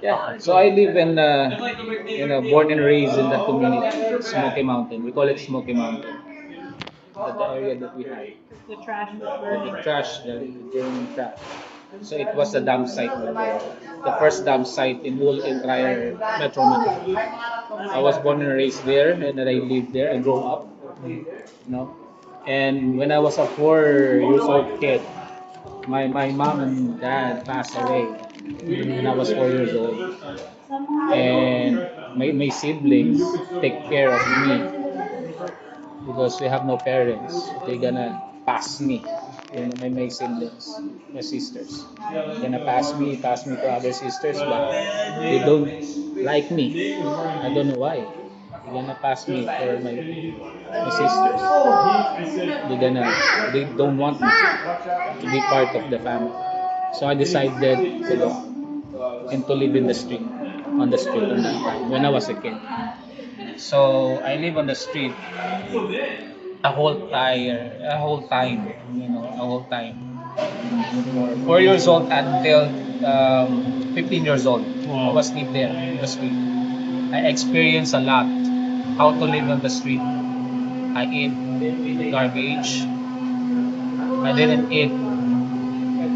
Yeah, so I live in, born and raised in that community, Smoky Mountain. We call it Smoky Mountain, the area that we had. The trash was The burning. trash, the German trash. So it was a dump site before. The first dump site in whole entire Metro Manila. I was born and raised there, and then I lived there. I grew up, you know. And when I was a 4 years old kid, my mom and dad passed away when I was 4 years old. And my siblings take care of me because we have no parents. They're gonna pass me, my siblings, my sisters. Gonna pass me to other sisters, but they don't like me. I don't know why. They're gonna pass me for my sisters. They don't want me to be part of the family. So I decided to go and to live in the street, on the street on that time when I was a kid. So I live on the street a whole time, a whole time. 4 years old until 15 years old. I was live there in the street. I experienced a lot how to live on the street. I eat garbage. I didn't eat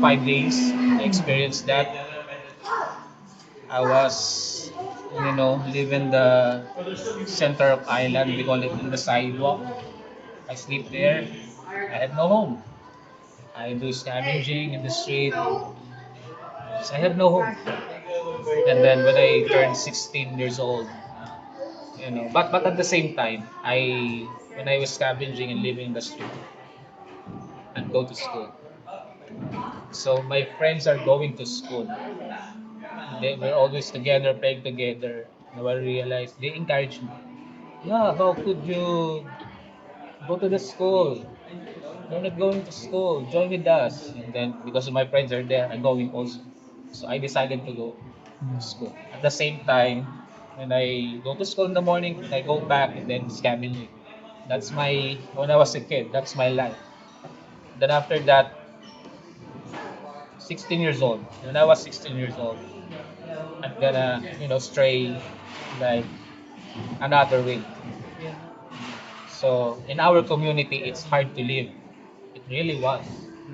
5 days. I experienced that. I was, living the center of island. We call it in the sidewalk. I sleep there. I had no home. I do scavenging in the street. So I have no home. And then when I turned 16 years old, but at the same time, I when I was scavenging and living in the street, I'd go to school. So my friends are going to school. They were always together, playing together. Now I realized they encouraged me. Yeah, how could you go to the school? You're not going to school. Join with us. And then because my friends are there, I'm going also. So I decided to go to school. At the same time, when I go to school in the morning, I go back and then scavenging. That's my when I was a kid. That's my life. Then after that, 16 years old. When I was 16 years old, I'm gonna stray like another way. So in our community, it's hard to live. It really was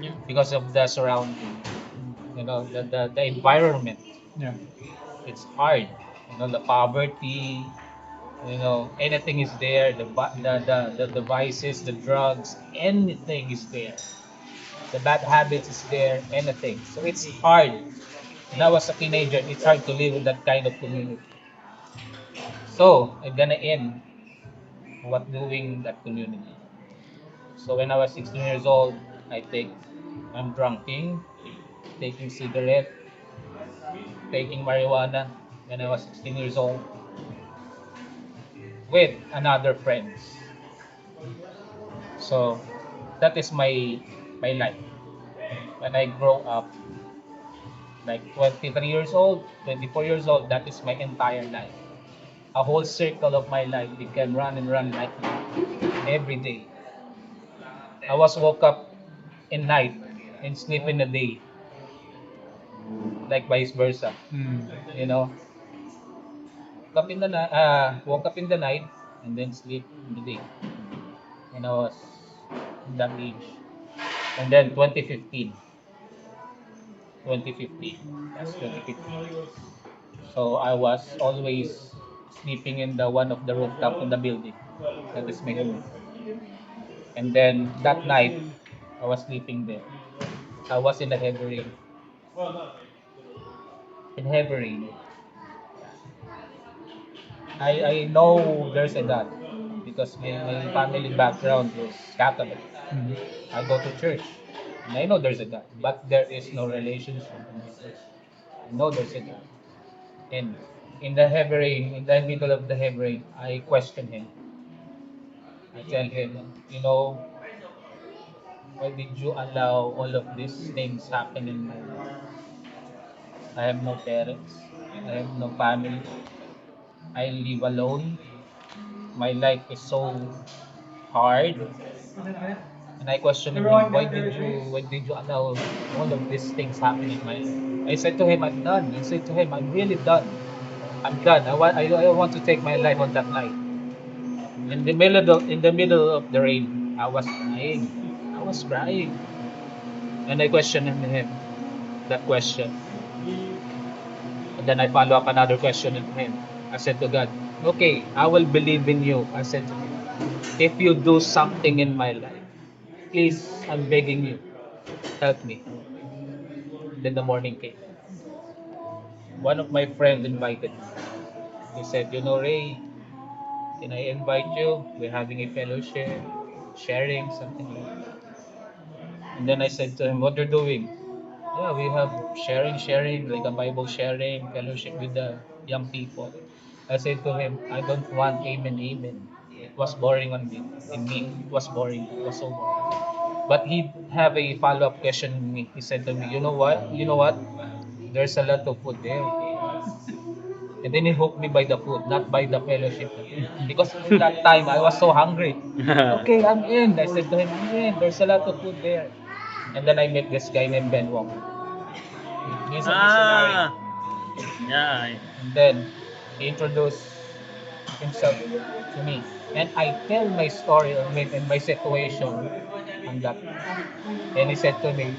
Yeah. because of the surrounding. The environment. Yeah. It's hard. The poverty. Anything is there. The vices, the drugs, anything is there. The bad habits is there. Anything. So it's hard. When I was a teenager, it's hard to live in that kind of community. So I'm gonna end what doing that community. So when I was 16 years old, I'm drinking, taking cigarette, taking marijuana when I was 16 years old with another friends. So that is my life. When I grow up, like 23 years old, 24 years old, that is my entire life. A whole circle of my life. They can run and run like that every day. I was woke up in night and sleep in the day, like vice versa. Mm. You know, woke up in the night and then sleep in the day when I was in that age. And then 2015, that's 2015. So I was always sleeping in the one of the rooftop in the building. That is my room. And then that night, I was sleeping there. I was in the heavy rain. In heavy rain. I know there's a God because my family background is Catholic. Mhm. I go to church and I know there's a God, but there is no relationship in my church. I know there's a God. And in the heavy rain, in the middle of the heavy rain, I question him. I tell him, why did you allow all of these things happen in my life? I have no parents. I have no family. I live alone. My life is so hard. And I questioned him, why did you allow all of these things happen in my life? I said to him, I'm done. I said to him, I'm really done. I'm done. I want to take my life on that night. In the middle of the rain, I was crying. I was crying. And I questioned him that question. And then I follow up another question in him. I said to God, okay, I will believe in you. I said to him, if you do something in my life, please, I'm begging you, help me. Then the morning came. One of my friends invited me. He said, you know, Ray, can I invite you? We're having a fellowship, sharing something like that. And then I said to him, what you're doing? Yeah, we have sharing, like a Bible sharing, fellowship with the young people. I said to him, I don't want amen, amen. It was boring on me. In me, it was boring. It was so boring. But he have a follow-up question in me. He said to me, you know what? You know what? There's a lot of food there. And then he hooked me by the food, not by the fellowship. Because at that time, I was so hungry. Okay, I'm in. I said to him, I'm in. There's a lot of food there. And then I met this guy named Ben Wong. He's a missionary. Ah, yeah. And then he introduced himself to me. And I tell my story on it and my situation on that. And he said to me,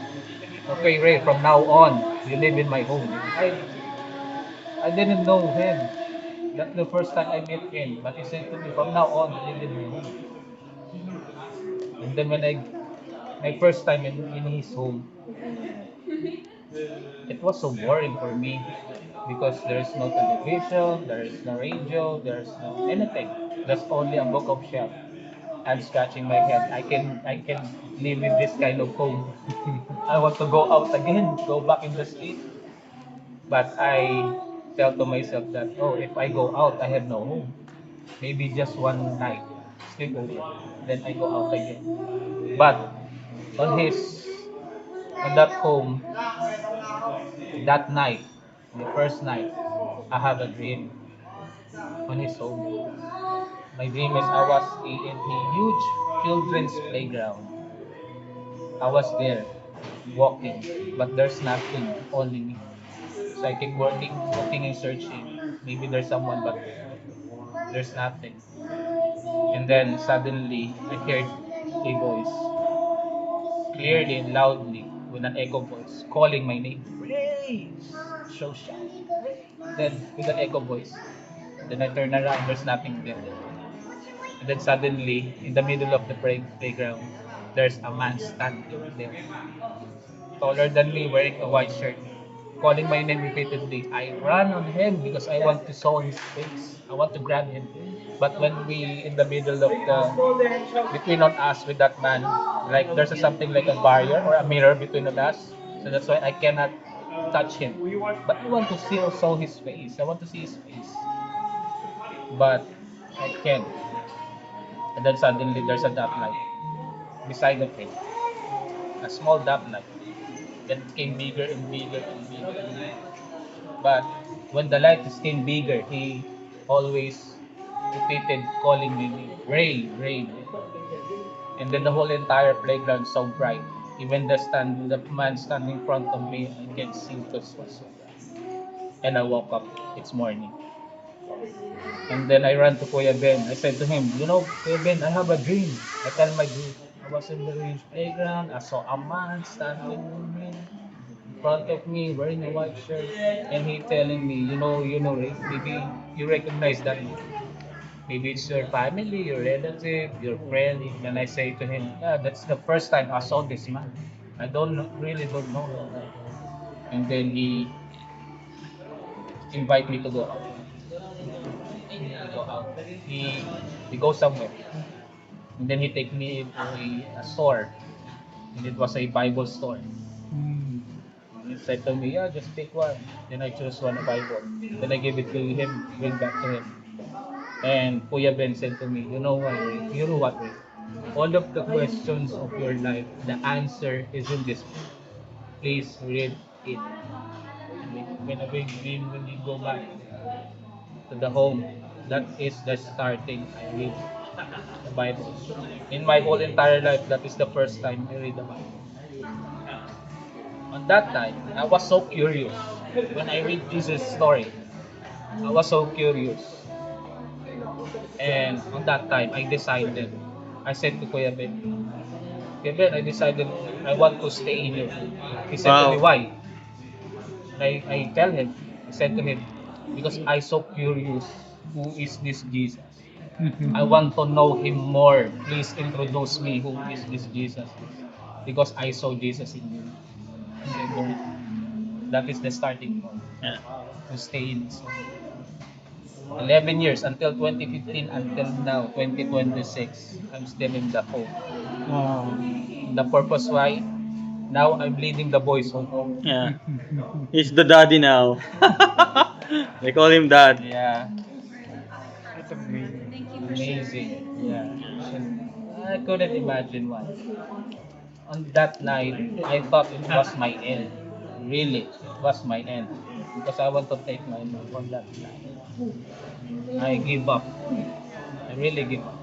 okay, Ray, from now on, you live in my home. I didn't know him. That's the first time I met him. But he said to me, from now on, you live in my home. And then when my first time in his home, it was so boring for me because there's no television, there is no radio, there's no anything. There's only a book of shelf. I'm scratching my head. I can live with this kind of home. I want to go out again, go back in the street. But I tell to myself that if I go out, I have no home. Maybe just one night, sleep over. Then I go out again. But on his on that home, that night, the first night, I have a dream on his home. My dream is I was in a huge children's playground. I was there walking, but there's nothing, only me. So I keep walking and searching. Maybe there's someone, but there's nothing. And then suddenly I heard a voice, clearly and loudly, with an echo voice, calling my name. Ray! So shout, Ray! Then with an echo voice. Then I turn around, there's nothing there. And then suddenly, in the middle of the playground, there's a man standing there, taller than me, wearing a white shirt, calling my name repeatedly. I ran on him because I want to saw his face. I want to grab him. But when we in the middle of the between on us with that man, like there's something like a barrier or a mirror between on us. So that's why I cannot touch him. But I want to see also his face. I want to see his face. But I can't. And then suddenly there's a dot light beside of him. A small dot light. Then it became bigger and bigger and bigger and bigger. But when the light became bigger, he always repeated calling me name, Ray, Ray, Ray. And then the whole entire playground so bright. Even the man standing in front of me, I can see because it was so bright. And I woke up. It's morning. And then I ran to Kuya Ben. I said to him, you know, Kuya Ben, I have a dream. I tell my dream. I was in the range playground. I saw a man standing with me in front of me wearing a white shirt. And he telling me, Ray, maybe you recognize that man. Maybe it's your family, your relative, your friend. And I say to him, yeah, that's the first time I saw this man. I really don't know him. And then he invite me to go out. To go out. He goes somewhere. And then he take me to a store. And it was a Bible store. Mm. He said to me, yeah, just pick one. Then I chose one Bible. Then I gave it to him, bring back to him. And Kuya Ben said to me, you know what, Ray? You know what, Ray? All of the questions of your life, the answer is in this book. Please read it. And when you go back to the home, that is the starting I read. Bible. In my whole entire life, that is the first time I read the Bible. On that time, I was so curious. When I read Jesus' story, I was so curious. And on that time, I decided, I said to Kuya Ben, Kuya Ben, I decided I want to stay here. He said to me, Wow. why? And I tell him, I said to him, because I so curious, who is this Jesus? I want to know him more. Please introduce me, who is this Jesus? Because I saw Jesus in you. I said, "Lord, that is the starting point Yeah. to stay in His Word." 11 years until 2015 until now 2026 I'm still in the home. Wow. The purpose why now I'm leading the boys home. Yeah. He's the daddy now. They call him dad. Yeah, That's amazing. amazing. Yeah, and I couldn't imagine why. On that night I thought it was my end. Really, it was my end because I want to take my life on that night. I give up. I really give up.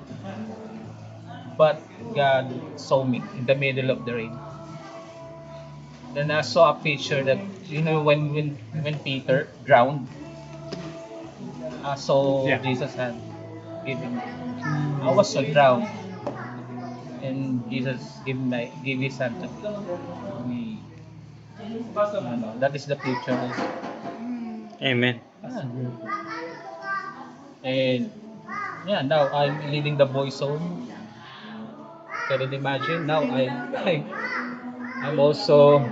But God saw me in the middle of the rain. Then I saw a picture that when Peter drowned, I saw Yeah. Jesus hand giving me. I Mm. was so drowned, and Jesus give his hand to me. That is the picture. Amen. That's Yeah. beautiful. And yeah, now I'm leading the boys home. Can you imagine? Now I'm also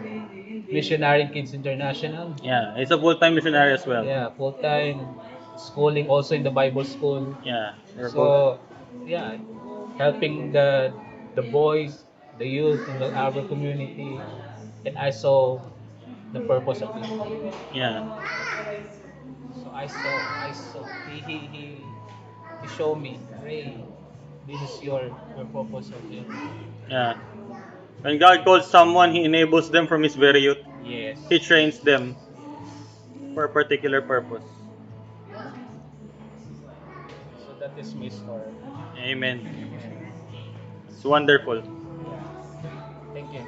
missionary in Kids International. Yeah, he's a full-time missionary as well. Yeah, full time schooling also in the Bible school. Yeah, we're both. So yeah, helping the boys, the youth in our community, and I saw the purpose of it. Yeah, So I saw. He showed me, Ray, this is your purpose of it. yeah. When God calls someone, He enables them from His very youth. Yes, He trains them yes. for a particular purpose. So that is my story. Amen. And, It's wonderful. yeah, thank you.